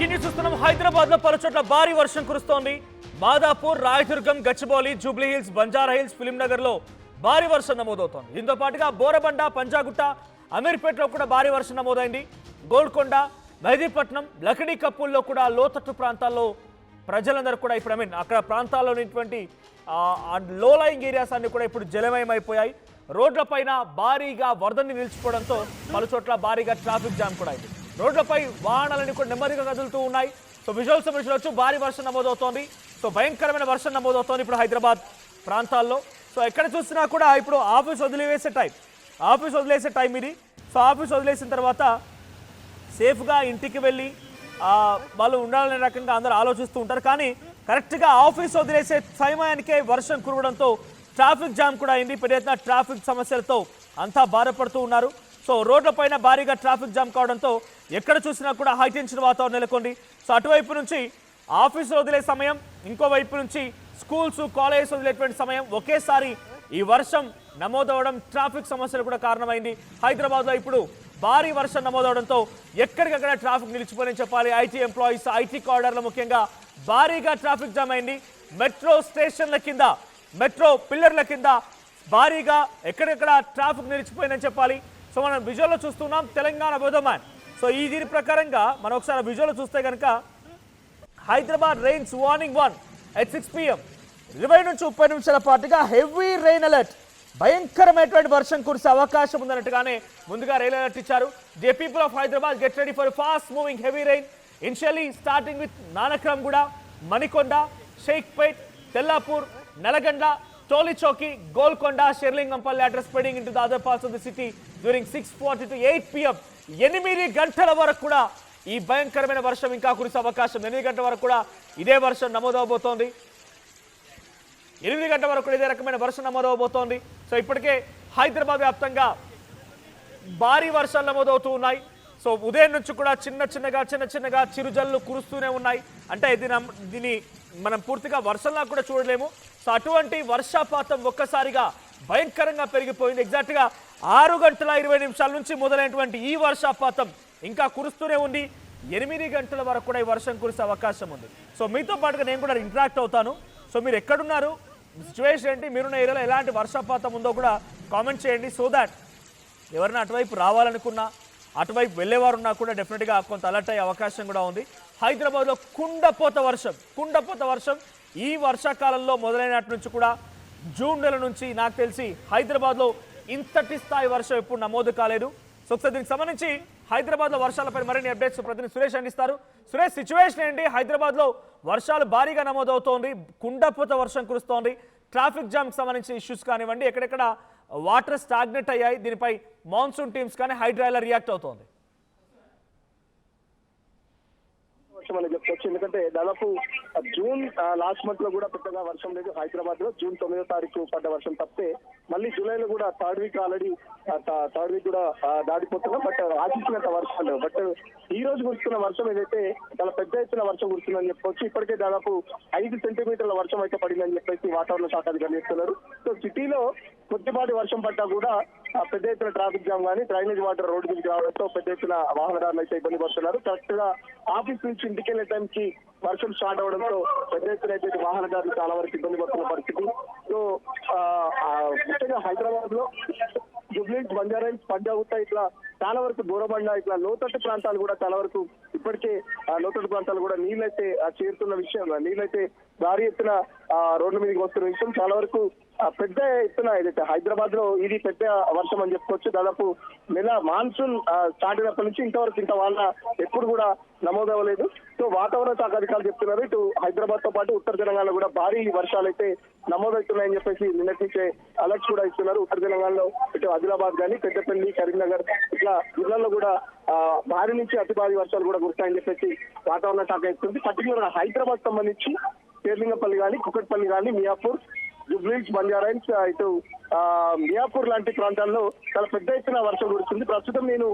Breaking news చూస్తున్నాం. హైదరాబాద్ లో పలు చోట్ల భారీ వర్షం కురుస్తోంది. Madhapur, Rayadurgam, Gachibowli, Jubilee hills, Banjara hills, film Nagar లో భారీ వర్షం నమోదవుతోంది. దీంతో పాటుగా బోరబండ, పంజాగుట్ట, అమీర్పేటలో కూడా భారీ వర్షం నమోదైంది. గోల్కొండ, మెహదీపట్నం, లకిడీ కప్పుల్లో కూడా లోతట్టు ప్రాంతాల్లో ప్రజలందరూ కూడా ఇప్పుడు అక్కడ ప్రాంతాల్లో ఉన్నటువంటి లో లయింగ్ ఏరియాస్ అన్ని కూడా ఇప్పుడు జలమయమైపోయాయి. రోడ్లపైన భారీగా వరదని నిలిచిపోవడంతో పలు చోట్ల భారీగా ట్రాఫిక్ జామ్ కూడా అయింది. రోడ్లపై వాహనాలన్నీ కూడా నెమ్మదిగా కదులుతూ ఉన్నాయి. సో విజువల్స్ చూడొచ్చు, భారీ వర్షం నమోదవుతోంది. సో భయంకరమైన వర్షం నమోదవుతోంది ఇప్పుడు హైదరాబాద్ ప్రాంతాల్లో. సో ఎక్కడ చూసినా కూడా ఇప్పుడు ఆఫీస్ వదిలేసే టైం ఇది. సో ఆఫీస్ వదిలేసిన తర్వాత సేఫ్గా ఇంటికి వెళ్ళి వాళ్ళు ఉండాలనే రకంగా అందరూ ఆలోచిస్తూ ఉంటారు. కానీ కరెక్ట్గా ఆఫీస్ వదిలేసే సమయానికే వర్షం కురవడంతో ట్రాఫిక్ జామ్ కూడా అయింది. పెద్ద ఎత్తున ట్రాఫిక్ సమస్యలతో అంతా బాధపడుతూ ఉన్నారు. సో రోడ్లపైన భారీగా ట్రాఫిక్ జామ్ కావడంతో ఎక్కడ చూసినా కూడా హైటెన్షన్ వాతావరణం నెలకొంది. సో అటువైపు నుంచి ఆఫీసులు వదిలే సమయం, ఇంకోవైపు నుంచి స్కూల్స్, కాలేజెస్ వదిలేటువంటి సమయం ఒకేసారి ఈ వర్షం నమోదవడం ట్రాఫిక్ సమస్యలు కూడా కారణమైంది. హైదరాబాద్లో ఇప్పుడు భారీ వర్షం నమోదవడంతో ఎక్కడికక్కడ ట్రాఫిక్ నిలిచిపోయిందని చెప్పాలి. ఐటీ ఎంప్లాయీస్, ఐటీ కారిడార్లో ముఖ్యంగా భారీగా ట్రాఫిక్ జామ్ అయింది. మెట్రో స్టేషన్ల కింద, మెట్రో పిల్లర్ల కింద భారీగా ఎక్కడెక్కడ ట్రాఫిక్ నిలిచిపోయిందని చెప్పాలి. సో మనం విజువల్లో చూస్తున్నాం తెలంగాణ బోధమాన్. సో ఈ దీని ప్రకారంగా మనం ఒకసారి విజువల్లో చూస్తే కనుక Hyderabad rains warning 1 at 6 PM 20 నుంచి 30 నిమిషాల పాటుగా హెవీ రెయిన్ అలర్ట్, భయంకరమైనటువంటి వర్షం కురిసే అవకాశం ఉందన్నట్టుగానే ముందుగా రెయిన్ అలర్ట్ ఇచ్చారు. The people of Hyderabad get ready for fast moving heavy rain initially starting with Nanakramguda, Manikonda, Shaikpet, Tellapur, Nalgonda, Tolichowki, Golconda, Serilingampally address spreading into the other parts of the city during 6:40 to 8 PM 8 గంటల వరకు కూడా ఈ భయంకరమైన వర్షం ఇంకా కురిసే అవకాశం. 8 గంటల వరకు కూడా ఇదే వర్షం నమోదవబోతోంది. 8 గంటల వరకు ఇదే రకమైన వర్షం నమోదవబోతోంది. సో ఇప్పటికే హైదరాబాద్ వ్యాప్తంగా భారీ వర్షాలు నమోదవుతూ ఉన్నాయి. సో ఉదయం నుంచి కూడా చిన్న చిన్నగా చిరుజల్లు కురుస్తూనే ఉన్నాయి. అంటే దీన్ని మనం పూర్తిగా వర్షంలా కూడా చూడలేము. సో అటువంటి వర్షపాతం ఒక్కసారిగా భయంకరంగా పెరిగిపోయింది. ఎగ్జాక్ట్గా 6:20 నుంచి మొదలైనటువంటి ఈ వర్షపాతం ఇంకా కురుస్తూనే ఉంది. 8 గంటల వరకు కూడా ఈ వర్షం కురిసే అవకాశం ఉంది. సో మీతో పాటుగా నేను కూడా ఇంటరాక్ట్ అవుతాను. సో మీరు ఎక్కడున్నారు, సిచ్యువేషన్ ఏంటి, మీరున్న ఏరియాలో ఎలాంటి వర్షపాతం ఉందో కూడా కామెంట్ చేయండి. సో దాట్ ఎవరైనా అటువైపు రావాలనుకున్నా, అటువైపు వెళ్ళేవారు ఉన్నా కూడా డెఫినెట్గా కొంత అలర్ట్ అయ్యే అవకాశం కూడా ఉంది. హైదరాబాద్లో కుండపోత వర్షం ఈ వర్షాకాలంలో మొదలైనట్టు నుంచి కూడా జూన్ నెల నుంచి నాకు తెలిసి హైదరాబాద్లో ఇంతటి స్థాయి వర్షం ఎప్పుడు నమోదు కాలేదు. సో ఒకసారి దీనికి సంబంధించి హైదరాబాద్లో వర్షాలపై మరిన్ని అప్డేట్స్ ప్రతినిధి సురేష్ అందిస్తారు. సురేష్, సిచ్యువేషన్ ఏంటి? హైదరాబాద్లో వర్షాలు భారీగా నమోదవుతోంది, కుండపోత వర్షం కురుస్తోంది, ట్రాఫిక్ జామ్కి సంబంధించిన ఇష్యూస్ కానివ్వండి, ఎక్కడెక్కడ వాటర్ స్టాగ్నెట్ అయ్యాయి, దీనిపై మాన్సూన్ టీమ్స్ కానీ హైడ్రా ఎలా రియాక్ట్ అవుతోంది? అని చెప్పుకోవచ్చు. ఎందుకంటే దాదాపు జూన్ లాస్ట్ మంత్ లో కూడా పెద్దగా వర్షం లేదు హైదరాబాద్ లో. జూన్ 9వ తారీఖు పడ్డ వర్షం తప్పితే మళ్ళీ జూలైలో కూడా థర్డ్ వీక్ కూడా దాడిపోతున్నాం. బట్ ఆశించినంత వర్షం లేవు. బట్ ఈ రోజు కురుస్తున్న వర్షం ఏదైతే చాలా పెద్ద ఎత్తున వర్షం కురుస్తుందని చెప్పుకోవచ్చు. ఇప్పటికే దాదాపు 5 సెంటీమీటర్ల వర్షం అయితే పడిందని చెప్పేసి వాతావరణ శాఖ అధికారులు చెప్తున్నారు. సో సిటీలో కొద్దిపాటి వర్షం పడ్డా కూడా పెద్ద ఎత్తున ట్రాఫిక్ జామ్ కానీ డ్రైనేజ్ వాటర్ రోడ్డు మీదకి రావడంతో పెద్ద ఎత్తున వాహనదారులు అయితే ఇబ్బంది పడుతున్నారు. కరెక్ట్ గా ఆఫీస్ నుంచి ఇంటికి వెళ్లే టైంకి వర్షం స్టార్ట్ అవడంతో పెద్ద ఎత్తున అయితే వాహనదారులు చాలా వరకు ఇబ్బంది పడుతున్న పరిస్థితి. సో ముఖ్యంగా హైదరాబాద్ లో Jubilee hills, Banjara hills, Panjagutta, ఇట్లా చాలా వరకు బోరబండ, ఇట్లా లోతట్టు ప్రాంతాలు కూడా చాలా వరకు ఇప్పటికే లోతట్టు ప్రాంతాలు కూడా నీళ్ళైతే చేరుతున్న విషయం, నీళ్ళైతే భారీ ఎత్తున రోడ్ల మీదకి వస్తున్న విషయం చాలా వరకు పెద్ద ఎత్తున ఏదైతే హైదరాబాద్ లో ఇది పెద్ద వర్షం అని చెప్పుకోవచ్చు. దాదాపు నెల మాన్సూన్ స్టార్ట్ అయినప్పటి నుంచి ఇంతవరకు ఇంత వాన ఎప్పుడు కూడా నమోదవ్వలేదు. సో వాతావరణ శాఖ అధికారులు చెప్తున్నారు ఇటు హైదరాబాద్ తో పాటు ఉత్తర తెలంగాణలో కూడా భారీ వర్షాలు అయితే నమోదవుతున్నాయని చెప్పేసి నిన్నటి నుంచే అలర్ట్స్ కూడా ఇస్తున్నారు. ఉత్తర తెలంగాణలో ఇటు ఆదిలాబాద్ కానీ, పెద్దపల్లి, కరీంనగర్ ఇట్లా జిల్లాల్లో కూడా భారీ నుంచి అతి భారీ వర్షాలు కూడా కురుస్తాయని చెప్పేసి వాతావరణ శాఖ ఇస్తుంది. పర్టికులర్ హైదరాబాద్ సంబంధించి షేర్లింగంపల్లి కానీ, కుకట్పల్లి కానీ, Miyapur, Jubilee hills, Banjara hills, ఇటు మియాపూర్ లాంటి ప్రాంతాల్లో చాలా పెద్ద ఎత్తున వర్షం కురుస్తుంది. ప్రస్తుతం నేను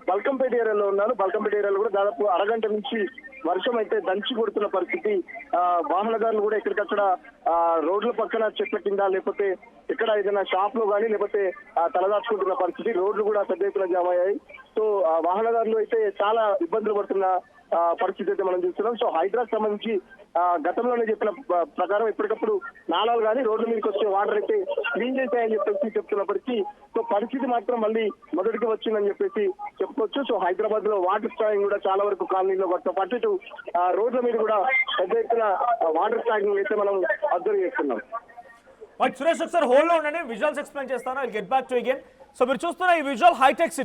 బల్కంపేట ఏరియాలో ఉన్నాను. బల్కంపేట ఏరియాలో కూడా దాదాపు అరగంట నుంచి వర్షం అయితే దంచి కొడుతున్న పరిస్థితి. వాహనదారులు కూడా ఎక్కడికక్కడ రోడ్ల పక్కన చెట్ల కింద, లేకపోతే ఇక్కడ ఏదైనా షాప్ లో కానీ లేకపోతే తలదాచుకుంటున్న పరిస్థితి. రోడ్లు కూడా పెద్ద ఎత్తున జామ్ అయ్యాయి. సో వాహనదారులు అయితే చాలా ఇబ్బందులు పడుతున్న పరిస్థితి అయితే మనం చూస్తున్నాం. సో హైడ్రాకి సంబంధించి గతంలోనే చెప్పిన ప్రకారం ఎప్పటికప్పుడు నాలాలు కానీ రోడ్ల మీదకి వచ్చే వాటర్ అయితే క్లీన్ చేశాయని చెప్పేసి చెప్తున్నప్పటికీ సో పరిస్థితి మాత్రం మళ్ళీ మొదటికి వచ్చిందని చెప్పేసి చెప్పుకోవచ్చు. సో హైదరాబాద్ లో వాటర్ స్టాయింగ్ కూడా చాలా వరకు కాలనీలో కొత్త పట్టు రోడ్ల మీద కూడా పెద్ద ఎత్తున వాటర్ స్టాయింగ్ అయితే మనం అబ్జర్వ్ చేస్తున్నాం. బట్ సురేష్ ఒకసారి హోల్డ్ లో ఉండండి, విజువల్స్ ఎక్స్ప్లెయిన్ చేస్తాను. I get back to again. So మీరు చూస్తున్న ఈ విజువల్ హైటెక్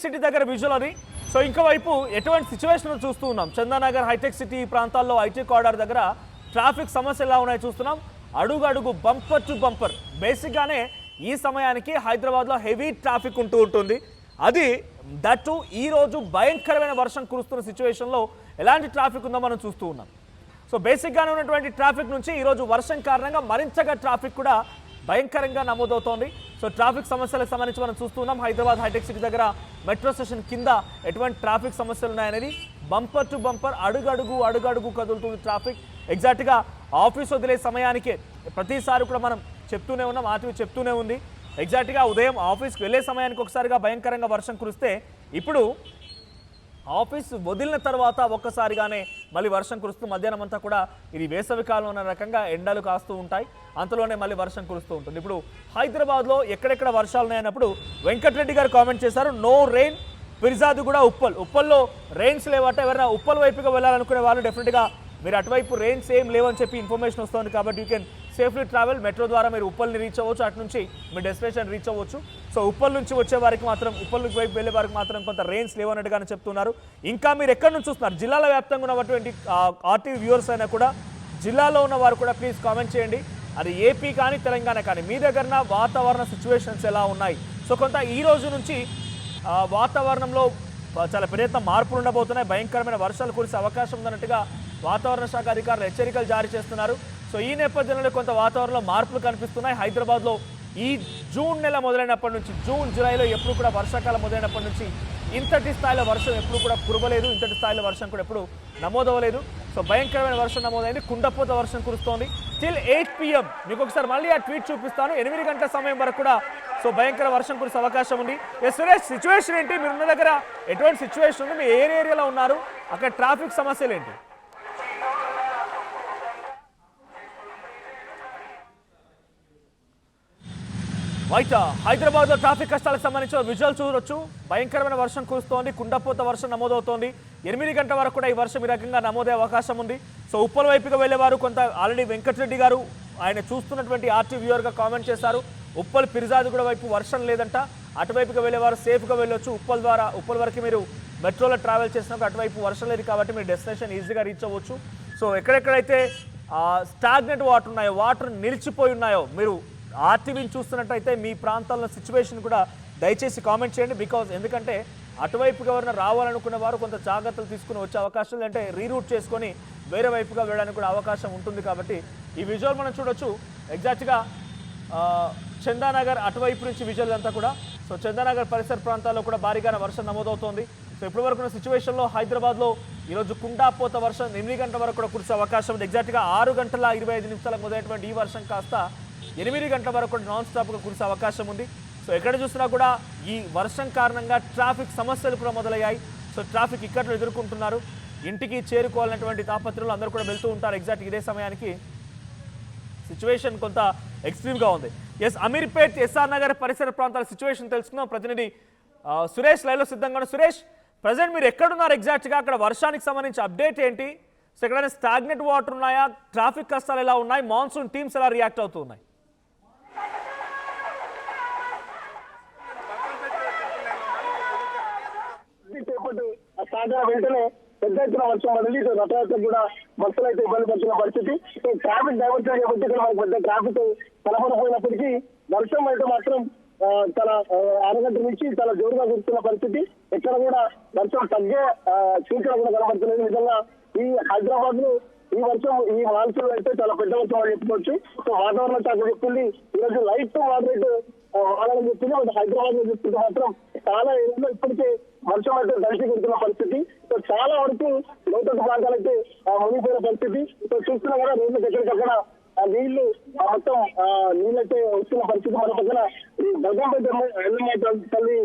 సిటీ దగ్గర విజువల్ అది. సో ఇంకోవైపు ఎటువంటి సిచ్యువేషన్ చూస్తూ ఉన్నాం. చందానగర్, హైటెక్ సిటీ ప్రాంతాల్లో ఐటీ కారిడార్ దగ్గర ట్రాఫిక్ సమస్యలు ఎలా ఉన్నాయో చూస్తున్నాం. అడుగు బంపర్ టు బంపర్. బేసిక్గానే ఈ సమయానికి హైదరాబాద్లో హెవీ ట్రాఫిక్ ఉంటుంది. అది దట్టు ఈరోజు భయంకరమైన వర్షం కురుస్తున్న సిచ్యువేషన్లో ఎలాంటి ట్రాఫిక్ ఉందో మనం చూస్తూ ఉన్నాం. సో బేసిక్గానే ఉన్నటువంటి ట్రాఫిక్ నుంచి ఈరోజు వర్షం కారణంగా మరింతగా ట్రాఫిక్ కూడా భయంకరంగా నమోదవుతోంది. సో ట్రాఫిక్ సమస్యలకు సంబంధించి మనం చూస్తున్నాం. హైదరాబాద్ హైటెక్ సిటీ దగ్గర మెట్రో స్టేషన్ కింద ఎటువంటి ట్రాఫిక్ సమస్యలు ఉన్నాయనేది బంపర్ టు బంపర్ అడుగడుగు కదులుతుంది ట్రాఫిక్. ఎగ్జాక్ట్గా ఆఫీస్ వదిలే సమయానికే ప్రతిసారి కూడా మనం చెప్తూనే ఉన్నాం, ఆర్టీవీ చెప్తూనే ఉంది. ఎగ్జాక్ట్గా ఉదయం ఆఫీస్కి వెళ్ళే సమయానికి ఒకసారిగా భయంకరంగా వర్షం కురిస్తే ఇప్పుడు ఆఫీస్ వదిలిన తర్వాత ఒక్కసారిగానే మళ్ళీ వర్షం కురుస్తూ మధ్యాహ్నం అంతా కూడా ఇది వేసవి కాలం అన్న రకంగా ఎండలు కాస్తూ ఉంటాయి. అంతలోనే మళ్ళీ వర్షం కురుస్తూ ఉంటుంది. ఇప్పుడు హైదరాబాద్లో ఎక్కడెక్కడ వర్షాలు ఉన్నాయన్నప్పుడు వెంకటరెడ్డి గారు కామెంట్ చేశారు, నో రెయిన్. ఫిర్జాద్ కూడా ఉప్పల్లో రెయిన్స్ లేవట. ఎవరైనా ఉప్పల్ వైపుగా వెళ్ళాలనుకునే వాళ్ళు డెఫినెట్గా మీరు అటువైపు రెయిన్స్ ఏం లేవని చెప్పి ఇన్ఫర్మేషన్ వస్తుంది. కాబట్టి you can safely travel. Metro ద్వారా మీరు ఉప్పల్ని రీచ్ అవ్వచ్చు, అటు నుంచి మీ డెస్టినేషన్ రీచ్ అవ్వచ్చు. సో ఉప్పల్ నుంచి వచ్చే వారికి మాత్రం, ఉప్పల్ వైపు వెళ్ళే వారికి మాత్రం కొంత రెయిన్స్ లేవన్నట్టుగానే చెప్తున్నారు. ఇంకా మీరు ఎక్కడి నుంచి చూస్తున్నారు, జిల్లాల వ్యాప్తంగా ఉన్నటువంటి ఆర్టీవీ వ్యూవర్స్ అయినా కూడా జిల్లాలో ఉన్న వారు కూడా ప్లీజ్ కామెంట్ చేయండి. అది ఏపీ కానీ తెలంగాణ కానీ మీ దగ్గర వాతావరణ సిచ్యువేషన్స్ ఎలా ఉన్నాయి. సో కొంత ఈ రోజు నుంచి వాతావరణంలో చాలా పెద్ద మార్పులు ఉండబోతున్నాయి. భయంకరమైన వర్షాలు కురిసే అవకాశం ఉందన్నట్టుగా వాతావరణ శాఖ అధికారులు హెచ్చరికలు జారీ చేస్తున్నారు. సో ఈ నేపథ్యంలో కొంత వాతావరణంలో మార్పులు కనిపిస్తున్నాయి. హైదరాబాద్లో ఈ జూన్ నెల మొదలైనప్పటి నుంచి, జూన్ జూలైలో ఎప్పుడు కూడా వర్షాకాలం మొదలైనప్పటి నుంచి ఇంతటి స్థాయిలో వర్షం ఎప్పుడు కూడా కురవలేదు. ఇంతటి స్థాయిలో వర్షం కూడా ఎప్పుడు నమోదవ్వలేదు. సో భయంకరమైన వర్షం నమోదైంది. కుండపోత వర్షం కురుస్తోంది. టిల్ 8 PM మీకు ఒకసారి మళ్ళీ ఆ ట్వీట్ చూపిస్తాను. 8 గంటల సమయం వరకు కూడా సో భయంకర వర్షం కురిసే అవకాశం ఉంది. సురేష్, సిచ్యువేషన్ ఏంటి? మీరున్న దగ్గర ఎటువంటి సిచ్యువేషన్ ఉంది? మీ ఏ ఏరియాలో ఉన్నారు? అక్కడ ట్రాఫిక్ సమస్యలు ఏంటి? వైట్ హైదరాబాద్లో ట్రాఫిక్ కష్టాలకు సంబంధించిన విజువల్ చూడొచ్చు. భయంకరమైన వర్షం కురుస్తోంది. కుండపోత వర్షం నమోదవుతోంది. 8 గంటల వరకు కూడా ఈ వర్షం ఈ రకంగా నమోదయ్యే అవకాశం ఉంది. సో ఉప్పల్ వైపుగా వెళ్ళేవారు కొంత ఆల్రెడీ వెంకటరెడ్డి గారు ఆయన చూస్తున్నటువంటి ఆర్టీ వ్యూవర్గా కామెంట్ చేశారు. ఉప్పల్ ఫిర్జాద్ కూడా వైపు వర్షం లేదంట. అటువైపుగా వెళ్ళేవారు సేఫ్గా వెళ్ళొచ్చు. ఉప్పల్ వరకు మీరు మెట్రోలో ట్రావెల్ చేసినప్పుడు అటువైపు వర్షం లేదు కాబట్టి మీరు డెస్టినేషన్ ఈజీగా రీచ్ అవ్వచ్చు. సో ఎక్కడెక్కడైతే స్టాగ్నెంట్ వాటర్ ఉన్నాయో, వాటర్ నిలిచిపోయి ఉన్నాయో, మీరు ఆర్టీవీని చూస్తున్నట్టయితే మీ ప్రాంతాల్లో సిచ్యువేషన్ కూడా దయచేసి కామెంట్ చేయండి. ఎందుకంటే అటువైపుగా ఎవరైనా రావాలనుకున్న వారు కొంత జాగ్రత్తలు తీసుకుని వచ్చే అవకాశం, అంటే రీరూట్ చేసుకొని వేరే వైపుగా వెళ్ళడానికి కూడా అవకాశం ఉంటుంది. కాబట్టి ఈ విజువల్ మనం చూడొచ్చు. ఎగ్జాక్ట్గా చందానగర్ అటువైపు నుంచి విజువల్ అంతా కూడా. సో చందానగర్ పరిసర ప్రాంతాల్లో కూడా భారీగానే వర్షం నమోదవుతోంది. సో ఇప్పటి వరకు ఉన్న సిచ్యువేషన్లో హైదరాబాద్లో ఈరోజు కుండాపోత వర్షం 8 గంటల వరకు కూడా కురిసే అవకాశం ఉంది. ఎగ్జాక్ట్గా 6:25 మొదలైనటువంటి ఈ వర్షం కాస్త 8 గంటల వరకు కూడా నాన్ స్టాప్గా కురిసే అవకాశం ఉంది. సో ఎక్కడ చూసినా కూడా ఈ వర్షం కారణంగా ట్రాఫిక్ సమస్యలు కూడా మొదలయ్యాయి. సో ట్రాఫిక్ ఇక్కట్లు ఎదుర్కొంటున్నారు. ఇంటికి చేరుకోవాలన్నటువంటి తాపత్రయంలో అందరూ కూడా వెళ్తూ ఉంటారు. ఎగ్జాక్ట్ ఇదే సమయానికి సిచ్యువేషన్ కొంత ఎక్స్ట్రీమ్గా ఉంది. అమీర్పేట్, ఎస్ఆర్ నగర్ పరిసర ప్రాంతాల సిచ్యువేషన్ తెలుసుకుందాం. ప్రతినిధి సురేష్ లైవ్లో సిద్ధంగా ఉన్నారు. సురేష్, ప్రజెంట్ మీరు ఎక్కడున్నారు? ఎగ్జాక్ట్గా అక్కడ వర్షానికి సంబంధించి అప్డేట్ ఏంటి? సో ఎక్కడైనా స్టాగ్నెట్ వాటర్ ఉన్నాయా? ట్రాఫిక్ కష్టాలు ఎలా ఉన్నాయి? మాన్సూన్ టీమ్స్ ఎలా రియాక్ట్ అవుతూ ఉన్నాయి? వెంటనే పెద్ద ఎత్తున వర్షం వదిలి రథయాత్రకు కూడా బస్సులు అయితే ఇబ్బంది పడుతున్న పరిస్థితి. ట్రాఫిక్ డైవర్షన్ కాబట్టి ఇక్కడ మనకు పెద్ద ట్రాఫిక్ కనపడపోయినప్పటికీ వర్షం అయితే మాత్రం చాలా అరగంట నుంచి చాలా జోరుగా కురుస్తున్న పరిస్థితి. ఎక్కడ కూడా వర్షం తగ్గే సూచన కూడా కనబడుతున్నది. నిజంగా ఈ హైదరాబాద్ లో ఈ వర్షం, ఈ మాన్సూన్ అయితే చాలా పెద్ద వర్షం అని చెప్పుకోవచ్చు. సో వాతావరణ శాఖ చెప్తుంది ఈరోజు లైట్ మోడరేట్ వాడాలని చెప్తుంది. హైదరాబాద్ లో చూస్తుంటే మాత్రం చాలా ఏరియాలో ఇప్పటికే వర్షం అయితే దర్శి కొడుతున్న పరిస్థితి. సో చాలా వరకు లోతట్టు ప్రాంతాలైతే మునిగిపోయిన పరిస్థితి. సో చూస్తున్నా కూడా రోడ్లకు ఎక్కడికక్కడ నీళ్లు మొత్తం నీళ్ళైతే వస్తున్న పరిస్థితి. మన పక్కన ఈ బల్గంపేట ఎల్లమ్మ తల్లి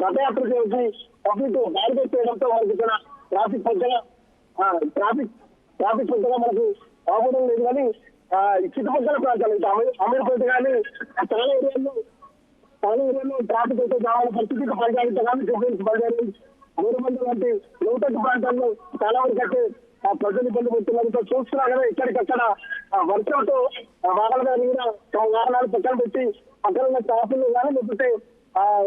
రథయాత్ర చేసి కంప్లీట్ బ్యారికేడ్ చేయడంతో మనకి ఇక్కడ ట్రాఫిక్ పెద్దగా మనకు అవడం లేదు. కానీ ఈ చుట్టుపక్కల ప్రాంతాలు అమీర్పేట కానీ చాలా ఏరియాలో ట్రాఫిక్ అయితే కావాల పరిస్థితి పంచాయతీ కానీ బయలుదేరి గోరబండ లాంటి లోతట్టు ప్రాంతాల్లో చాలా వరకు అయితే ప్రజలు ఇబ్బంది పడుతున్నారు. చూస్తున్నా కదా ఇక్కడికక్కడ వర్షంతో వాహనాలు కూడా వాహనాలు పక్కన పెట్టి పక్కన ఉన్న ట్రాఫిక్ కానీ లేకపోతే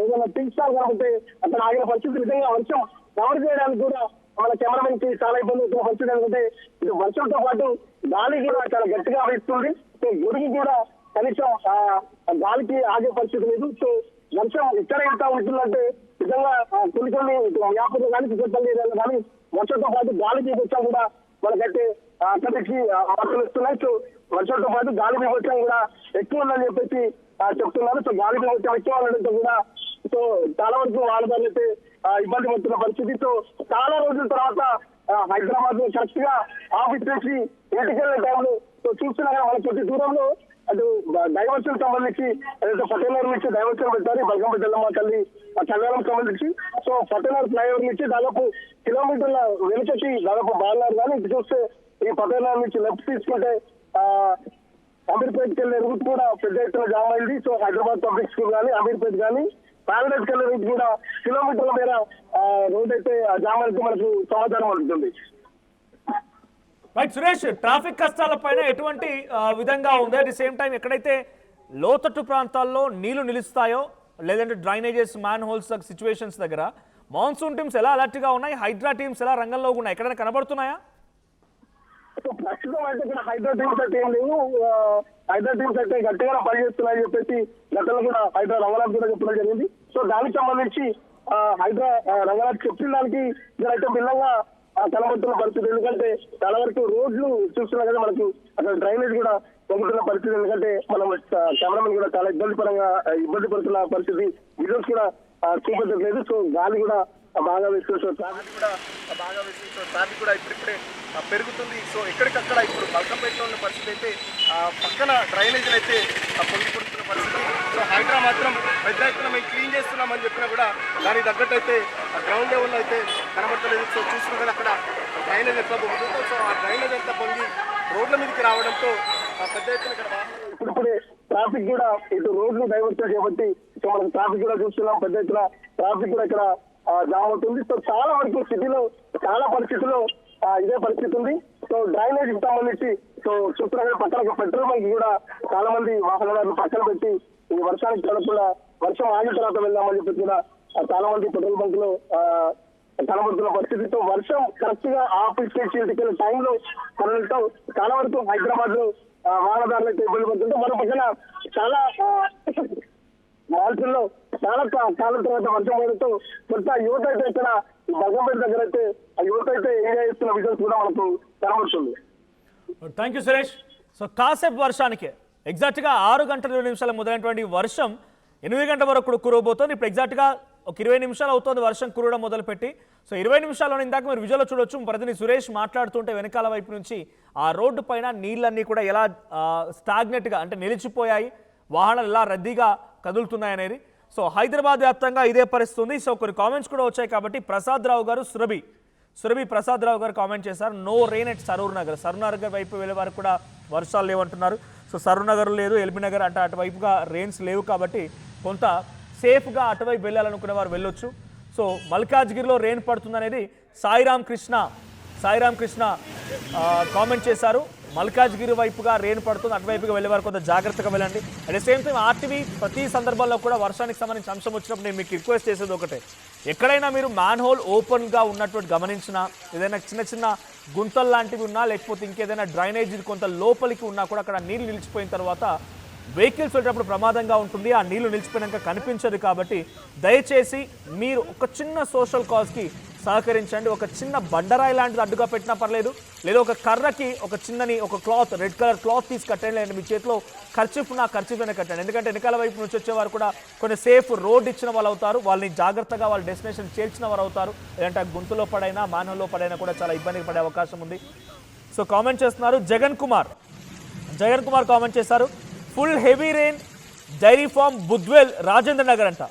ఏదైనా పింక్ స్టార్ కాబట్టి అక్కడ ఆగిన పరిస్థితి. నిజంగా వర్షం కవర్ చేయడానికి కూడా మన కెమెరామెన్ కి చాలా ఇబ్బంది అవుతున్న పరిస్థితి. ఎందుకంటే ఇది వర్షంతో పాటు గాలి కూడా చాలా గట్టిగా వేస్తుంది. సో గుడికి కూడా కనీసం గాలికి ఆగే పరిస్థితి లేదు. సో వర్షం ఎక్కడ ఎంత ఉంటుందంటే నిజంగా కొన్ని వ్యాపారులు కానీ చిత్తపల్లి ఏరియాలో కానీ వర్షంతో పాటు గాలి బీభత్సం కూడా మనకైతే అక్కడికి వార్తలు ఇస్తున్నాయి. సో వర్షంతో పాటు గాలి బీభత్సం కూడా ఎక్కువ ఉందని చెప్పేసి చెప్తున్నారు. సో గాలి బీభత్సం ఎక్కువ ఉండడంతో కూడా సో చాలా వరకు వాహనదారులు అయితే ఇబ్బంది పడుతున్న పరిస్థితి. సో చాలా రోజుల తర్వాత హైదరాబాద్ లో కరెక్ట్ గా ఆఫీస్ నుంచి ఇంటికి వెళ్ళే టైంలో సో చూస్తున్నా వాళ్ళ కొద్ది దూరంలో అటు డైవర్షన్ సంబంధించి ఏదైతే పటేనర్ నుంచి డైవర్షన్ పెట్టారు బల్కంపేట ఎల్లమ్మ తల్లి కళ్యాణం సంబంధించి. సో పటేనర్ ఫ్లైఓవర్ నుంచి దాదాపు కిలోమీటర్ల వెనుకకి దాదాపు బాగున్నారు. కానీ ఇటు చూస్తే ఈ పటేనర్ నుంచి లెఫ్ట్ తీసుకుంటే అమీర్పేట్కి వెళ్ళే రూట్ కూడా పెద్ద ఎత్తున జామ్ అయింది. సో హైదరాబాద్ పబ్లిక్ స్కూల్ కానీ అమీర్పేట్ కానీ ప్యారడైజ్ వెళ్ళే రూట్ కూడా కిలోమీటర్ల మేర రోడ్ అయితే జామ్ అయితే మనకు సమాచారం అందుతుంది. రైట్ సురేష్, ట్రాఫిక్ కష్టాల పైన ఎటువంటి విధంగా ఉంది? అట్ ది సేమ్ టైం ఎక్కడైతే లోతట్టు ప్రాంతాల్లో నీళ్లు నిలుస్తాయో లేదంటే డ్రైనేజెస్ మ్యాన్ హోల్స్ సిచ్యువేషన్స్ దగ్గర మాన్సూన్ టీమ్స్ ఎలా అలర్ట్ గా ఉన్నాయి, హైడ్రా టీమ్స్ ఎలా రంగంలో ఉన్నాయి, ఎక్కడైనా కనబడుతున్నాయా? ప్రస్తుతం అయితే ఇక్కడ హైడ్రా టీమ్స్ అయితే ఏం లేవు. హైడ్రా టీమ్స్ అయితే గట్టిగా పనిచేస్తున్నాయని చెప్పేసి గతంలో కూడా హైడ్రా రంగనాథ్ కూడా చెప్పడం జరిగింది. సో దానికి సంబంధించి హైడ్రా రంగనాథ్ చెప్పిన దానికి ఇక్కడైతే భిన్నంగా కనబడుతున్న పరిస్థితి. ఎందుకంటే చాలా వరకు రోడ్లు చూస్తున్నా కదా మనకు అక్కడ డ్రైనేజ్ కూడా పొందుతున్న పరిస్థితి. ఎందుకంటే మనం కెమెరామెన్ కూడా చాలా ఇబ్బంది పడుతున్న పరిస్థితి. విజువల్స్ కూడా చూపించట్లేదు. సో గాలి కూడా బాగా వేస్తుంది. సో ట్రాఫిక్ కూడా బాగా వేస్తుంది. సో ట్రాఫిక్ కూడా ఇప్పుడిప్పుడే పెరుగుతుంది. సో ఎక్కడికక్కడ ఇప్పుడు బల్కంపేటలో ఉన్న పరిస్థితి అయితే పక్కన డ్రైనేజీలు అయితే పొందుకుంటున్న పరిస్థితి. సో హైడ్రా మాత్రం పెద్ద ఎత్తున మేము క్లీన్ చేస్తున్నామని చెప్పినా కూడా దానికి తగ్గట్టు అయితే గ్రౌండ్ లెవెల్లో అయితే కనబడతలేదు. సో చూస్తున్నాం కదా అక్కడ డ్రైనేజ్ ఎట్లా పొందుతుందో. సో ఆ డ్రైనేజ్ అంతా పొంగి రోడ్ల మీదకి రావడంతో పెద్ద ఎత్తున ఇక్కడ ఇప్పుడిప్పుడే ట్రాఫిక్ కూడా ఇటు రోడ్లు డైవర్ట్ చేయబట్టి సో మనం ట్రాఫిక్ కూడా చూస్తున్నాం. పెద్ద ఎత్తున ట్రాఫిక్ కూడా ఇక్కడ జామ్ అవుతుంది. సో చాలా వరకు సిటీలో చాలా పరిస్థితుల్లో ఇదే పరిస్థితి ఉంది. సో డ్రైనేజ్ కి సంబంధించి సో చూస్తున్నా పక్కన పెట్రోల్ బంక్ కూడా చాలా మంది వాహనదారులు పక్కన పెట్టి ఈ వర్షానికి తడకుండా వర్షం ఆగిన తర్వాత వెళ్దామని చెప్పి కూడా చాలా మంది పెట్రోల్ బంక్ లో కనబడుతున్న పరిస్థితితో వర్షం కరెక్ట్ గా ఆఫీస్ నుంచి ఇంటికి టైంలో కనడంతో చాలా వరకు హైదరాబాద్ లో వాహనదారులు అయితే ఇబ్బంది పడుతుంటే మరో పక్కన చాలా మాల్సుల్లో చాలా కాలం తర్వాత వర్షం పడడంతో కొత్త యువత అయితే ఇక్కడ బల్కంపేట దగ్గర అయితే ఆ యువత అయితే ఎంజాయ్ చేస్తున్న విజువల్స్ కూడా మనకు కనబడుతుంది. Thank you Suresh. సో కాసేపు వర్షానికి ఎగ్జాక్ట్గా 6 గంటల 20 నిమిషాలు మొదలైనటువంటి వర్షం 8 గంటల వరకు కురవబోతోంది. ఇప్పుడు ఎగ్జాక్ట్గా ఒక 20 నిమిషాలు అవుతుంది వర్షం కురవడం మొదలుపెట్టి. సో 20 నిమిషాల్లో ఇందాక మీరు విజువల్లో చూడొచ్చు ప్రతినిధి సురేష్ మాట్లాడుతుంటే వెనకాల వైపు నుంచి ఆ రోడ్డు పైన నీళ్ళన్నీ కూడా ఎలా స్టాగ్నెట్గా అంటే నిలిచిపోయాయి, వాహనాలు ఎలా రద్దీగా కదులుతున్నాయి అనేది. సో హైదరాబాద్ వ్యాప్తంగా ఇదే పరిస్థితి ఉంది. సో కొన్ని కామెంట్స్ కూడా వచ్చాయి కాబట్టి ప్రసాద్ రావు గారు సురభి ప్రసాద్ రావు గారు కామెంట్ చేశారు, no rain at Saroor Nagar వైపు వెళ్ళే వారికి కూడా వర్షాలు లేవంటున్నారు. సో సరూర్ నగర్ లేదు, ఎల్బీ నగర్ అంటే అటువైపుగా రెయిన్స్ లేవు కాబట్టి కొంత సేఫ్గా అటువైపు వెళ్ళాలనుకునే వారు వెళ్ళొచ్చు. సో మల్కాజ్గిరిలో రెయిన్ పడుతుంది అనేది సాయిరామ్ కృష్ణ కామెంట్ చేశారు. మల్కాజ్గిరి వైపుగా రెయిన్ పడుతుంది, అటువైపుగా వెళ్ళే వారు కొంత జాగ్రత్తగా వెళ్ళండి. At the same time RTV ప్రతి సందర్భాల్లో కూడా వర్షానికి సంబంధించిన అంశం వచ్చినప్పుడు నేను మీకు రిక్వెస్ట్ చేసేది ఒకటే, ఎక్కడైనా మీరు మ్యాన్ హోల్ ఓపెన్గా ఉన్నటువంటి గమనించినా, ఏదైనా చిన్న చిన్న గుంతలు లాంటివి ఉన్నా లేకపోతే ఇంకేదైనా డ్రైనేజ్ కొంత లోపలికి ఉన్నా కూడా అక్కడ నీళ్ళు నిలిచిపోయిన తర్వాత వెహికల్స్ వెళ్ళేటప్పుడు ప్రమాదంగా ఉంటుంది. ఆ నీళ్లు నిలిచిపోయినాక కనిపించదు. కాబట్టి దయచేసి మీరు ఒక చిన్న సోషల్ కాజ్కి సహకరించండి. ఒక చిన్న బండరాయి లాంటిది అడ్డుగా పెట్టినా పర్లేదు, లేదా ఒక కర్రకి ఒక చిన్నని ఒక క్లాత్ రెడ్ కలర్ క్లాత్ తీసి కట్టండి, లేదంటే మీ చేతిలో కర్చీఫ్ అయినా కట్టండి. ఎందుకంటే వెనకాల వైపు నుంచి వచ్చేవారు కూడా కొన్ని సేఫ్ రోడ్ ఇచ్చిన వాళ్ళు అవుతారు, వాళ్ళని జాగ్రత్తగా వాళ్ళ డెస్టినేషన్ చేర్చిన వారు అవుతారు. లేదంటే గుంతులో పడైనా మానవులో పడైనా కూడా చాలా ఇబ్బంది పడే అవకాశం ఉంది. సో కామెంట్ చేస్తున్నారు జగన్ కుమార్ కామెంట్ చేశారు, full heavy rain dairy farm Budvel Rajendra Nagar అంట.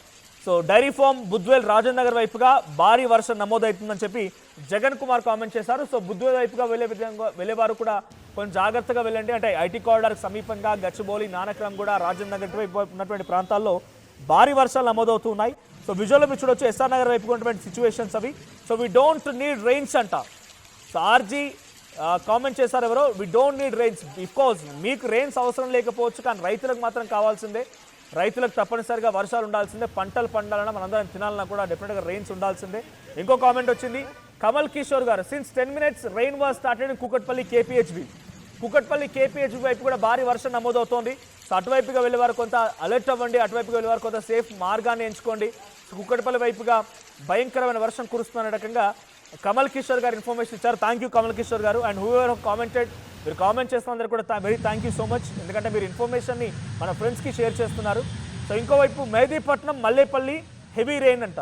So dairy farm Budvel Rajendra Nagar వైపుగా భారీ వర్షం నమోదవుతుందని చెప్పి జగన్ కుమార్ కామెంట్ చేశారు. సో బుద్వేల్ వైపుగా వెళ్ళేవారు కూడా కొంచెం జాగ్రత్తగా వెళ్ళండి. అంటే ఐటీ కారిడార్కి సమీపంగా గచ్చిబౌలి, నానక్రమ్ కూడా రాజేంద్ర నగర్ వైపు ఉన్నటువంటి ప్రాంతాల్లో భారీ వర్షాలు నమోదవుతున్నాయి. సో విజువల్లో మీరు చూడొచ్చు ఎస్ఆర్ నగర్ వైపు ఉన్నటువంటి సిచ్యువేషన్స్ అవి. So we don't need rains అంట. సో ఆర్జీ కామెంట్ చేశారు ఎవరో, we don't need rains because మీకు రెయిన్స్ అవసరం లేకపోవచ్చు, కానీ రైతులకు మాత్రం కావాల్సిందే. రైతులకు తప్పనిసరిగా వర్షాలు ఉండాల్సిందే. పంటలు పండాలన్నా మనందరం తినాలన్నా కూడా డెఫినెట్గా రెయిన్స్ ఉండాల్సిందే. ఇంకో కామెంట్ వచ్చింది కమల్ కిషోర్ గారు, since 10 minutes rain was started in Kukatpally KPHB. Kukatpally KPHB వైపు కూడా భారీ వర్షం నమోదవుతోంది. సో అటువైపుగా వెళ్ళేవారు కొంత అలర్ట్ అవ్వండి, అటువైపుగా వెళ్ళేవారు కొంత సేఫ్ మార్గాన్ని ఎంచుకోండి. కుకట్పల్లి వైపుగా భయంకరమైన వర్షం కురుస్తున్న రకంగా కమల్ కిషోర్ గారు ఇన్ఫర్మేషన్ ఇచ్చారు. థ్యాంక్ యూ కమల్ కిషోర్ గారు. అండ్ హూ ఎవర్ కామెంటెడ్, మీరు కామెంట్ చేస్తున్న అందరూ కూడా very thank you so much, ఎందుకంటే మీరు ఇన్ఫర్మేషన్ని మన ఫ్రెండ్స్కి షేర్ చేస్తున్నారు. సో ఇంకోవైపు మెహదీపట్నం మల్లేపల్లి హెవీ రెయిన్ అంట.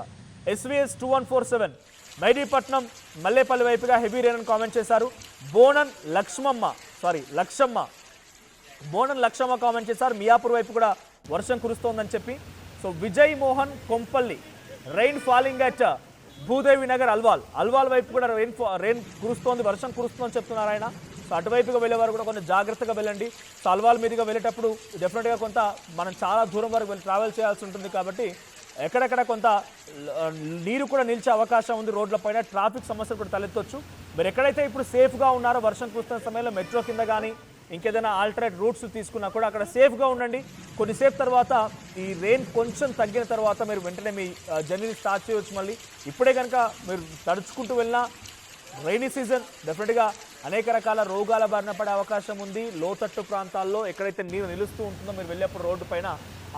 SVS 2147 మెహదీపట్నం మల్లేపల్లి వైపుగా హెవీ రెయిన్ అని కామెంట్ చేశారు. బోనన్ లక్షమ్మ కామెంట్ చేశారు. మియాపూర్ వైపు కూడా వర్షం కురుస్తోందని చెప్పి. So Vijay Mohan Kompally rain falling at Bhudevi Nagar Alwal వైపు కూడా రెయిన్ కురుస్తోంది, వర్షం కురుస్తోందని చెప్తున్నారు ఆయన. సో అటువైపుగా వెళ్ళేవారు కూడా కొంచెం జాగ్రత్తగా వెళ్ళండి. సో అల్వాల్ మీదుగా వెళ్ళేటప్పుడు డెఫినెట్గా కొంత మనం చాలా దూరం వరకు ట్రావెల్ చేయాల్సి ఉంటుంది కాబట్టి ఎక్కడెక్కడ కొంత నీరు కూడా నిలిచే అవకాశం ఉంది. రోడ్లపైన ట్రాఫిక్ సమస్యలు కూడా తలెత్తొచ్చు. మీరు ఎక్కడైతే ఇప్పుడు సేఫ్గా ఉన్నారో వర్షం కురుస్తున్న సమయంలో మెట్రో కింద కానీ ఇంకేదైనా ఆల్టర్నేట్ రూట్స్ తీసుకున్నా కూడా అక్కడ సేఫ్గా ఉండండి. కొద్దిసేపు తర్వాత ఈ రెయిన్ కొంచెం తగ్గిన తర్వాత మీరు వెంటనే మీ జర్నీని స్టార్ట్ చేయవచ్చు. మళ్ళీ ఇప్పుడే కనుక మీరు తడుచుకుంటూ వెళ్ళినా రైనీ సీజన్ డెఫినెట్గా అనేక రకాల రోగాల బారిన పడే అవకాశం ఉంది. లోతట్టు ప్రాంతాల్లో ఎక్కడైతే నీరు నిలుస్తూ ఉంటుందో మీరు వెళ్ళేప్పుడు రోడ్డు పైన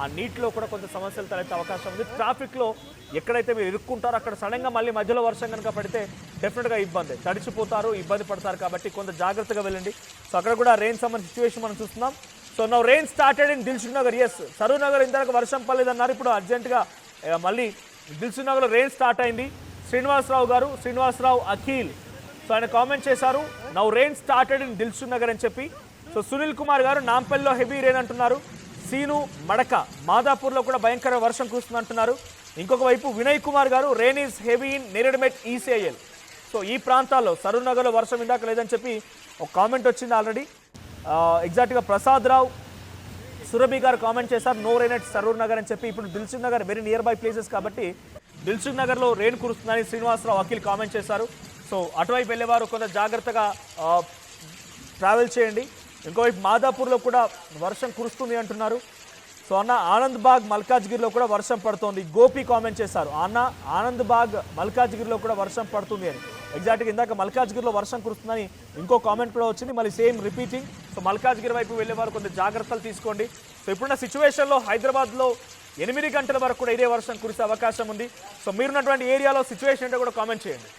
ఆ నీటిలో కూడా కొంత సమస్యలు తలెత్తే అవకాశం ఉంది. ట్రాఫిక్లో ఎక్కడైతే మీరు ఇరుక్కుంటారో అక్కడ సడన్గా మళ్ళీ మధ్యలో వర్షం కనుక పడితే డెఫినెట్గా ఇబ్బంది, తడిచిపోతారు, ఇబ్బంది పడతారు. కాబట్టి కొంత జాగ్రత్తగా వెళ్ళండి. సో అక్కడ కూడా రెయిన్ సంబంధించిన సిచ్యువేషన్ మనం చూస్తున్నాం. So now rain started in Dilsukh Nagar. Yes, Saroor Nagar ఇంతవరకు వర్షం పడలేదన్నారు, ఇప్పుడు అర్జెంటుగా మళ్ళీ దిల్సుఖ్ నగర్లో రెయిన్ స్టార్ట్ అయింది. శ్రీనివాసరావు అఖిల్ సో ఆయన కామెంట్ చేశారు, now rain started in Dilsukh Nagar అని చెప్పి. సో సునీల్ కుమార్ గారు నాంపల్లిలో హెవీ రెయిన్ అంటున్నారు. సీను మడక మాదాపూర్లో కూడా భయంకర వర్షం కురుస్తుంది అంటున్నారు. ఇంకొక వైపు వినయ్ కుమార్ గారు, rain is heavy in Neredmet ECIL. So ఈ ప్రాంతాల్లో సరూర్ నగర్లో వర్షం ఇందాక లేదని చెప్పి ఒక కామెంట్ వచ్చింది ఆల్రెడీ. ఎగ్జాక్ట్గా ప్రసాద్ రావు సురభి గారు కామెంట్ చేశారు, no rain at Saroor Nagar అని చెప్పి. ఇప్పుడు Dilsukh Nagar very near by places కాబట్టి దిల్సుఖ్ నగర్లో రెయిన్ కురుస్తుందని శ్రీనివాసరావు అఖిల్ కామెంట్ చేశారు. సో అటువైపు వెళ్ళేవారు కొంత జాగ్రత్తగా ట్రావెల్ చేయండి. ఇంకోవైపు మాదాపూర్లో కూడా వర్షం కురుస్తుంది అంటున్నారు. సో అన్న ఆనంద్బాగ్ మల్కాజ్గిరిలో కూడా వర్షం పడుతోంది. గోపి కామెంట్ చేశారు, అన్న ఆనంద్బాగ్ మల్కాజ్గిరిలో కూడా వర్షం పడుతుంది అని. ఎగ్జాక్ట్గా ఇందాక మల్కాజ్గిరిలో వర్షం కురుస్తుందని ఇంకో కామెంట్ కూడా వచ్చింది, మళ్ళీ సేమ్ రిపీటింగ్. సో మల్కాజ్గిరి వైపు వెళ్ళేవారు కొంత జాగ్రత్తలు తీసుకోండి. సో ఇప్పుడున్న సిచ్యువేషన్లో హైదరాబాద్లో 8 గంటల వరకు కూడా ఇదే వర్షం కురిసే అవకాశం ఉంది. సో మీరున్నటువంటి ఏరియాలో సిచ్యువేషన్ అంటే కూడా కామెంట్ చేయండి.